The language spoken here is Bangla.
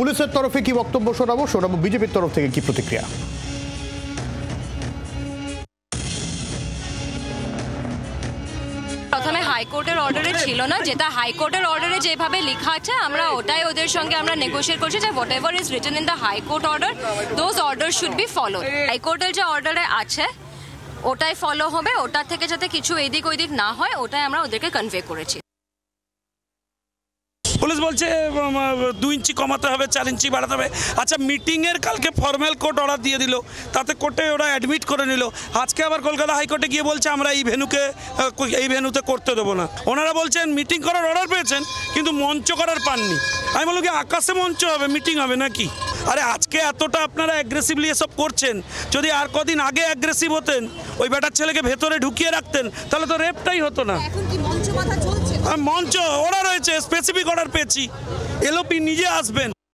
পুলিশের তরফে কি বক্তব্য শোনাবো বিজেপির তরফ থেকে কি প্রতিক্রিয়া। প্রথমে হাইকোর্টের অর্ডারে ছিল না, যেটা হাইকোর্টের অর্ডারে যেভাবে লেখা আছে আমরা ওটাই ওদের সঙ্গে আমরা নেগোশিয়েট করছি যে what ever is written in the high court order those order should be followed. হাইকোর্টের যে অর্ডারে আছে ওটাই ফলো হবে, ওটার থেকে যাতে কিছু এদিক ওইদিক না হয় ওটাই আমরা ওদেরকে কনভে করেছি। পুলিশ বলছে 2 ইঞ্চি কমাতে হবে, 4 ইঞ্চি বাড়াতে হবে। আচ্ছা, মিটিংয়ের কালকে ফর্মাল কোর্ট অর্ডার দিয়ে দিল, তাতে কোর্টে ওরা অ্যাডমিট করে নিল। আজকে আবার কলকাতা হাইকোর্টে গিয়ে বলছে আমরা এই ভেন্যুতে করতে দেবো না। ওনারা বলছেন মিটিং করার অর্ডার পেয়েছেন কিন্তু মঞ্চ করার পাননি। আমি বললাম কি আকাশে মঞ্চ হবে, মিটিং হবে নাকি? আরে আজকে এতটা আপনারা অ্যাগ্রেসিভলি এসব করছেন, যদি আর কদিন আগে অ্যাগ্রেসিভ হতেন, ওই বেটার ছেলেকে ভেতরে ঢুকিয়ে রাখতেন, তাহলে তো রেপটাই হতো না। মঞ্চ ওরা রয়েছে, স্পেসিফিক অর্ডার পেয়েছি, এলওপি নিজে আসবেন।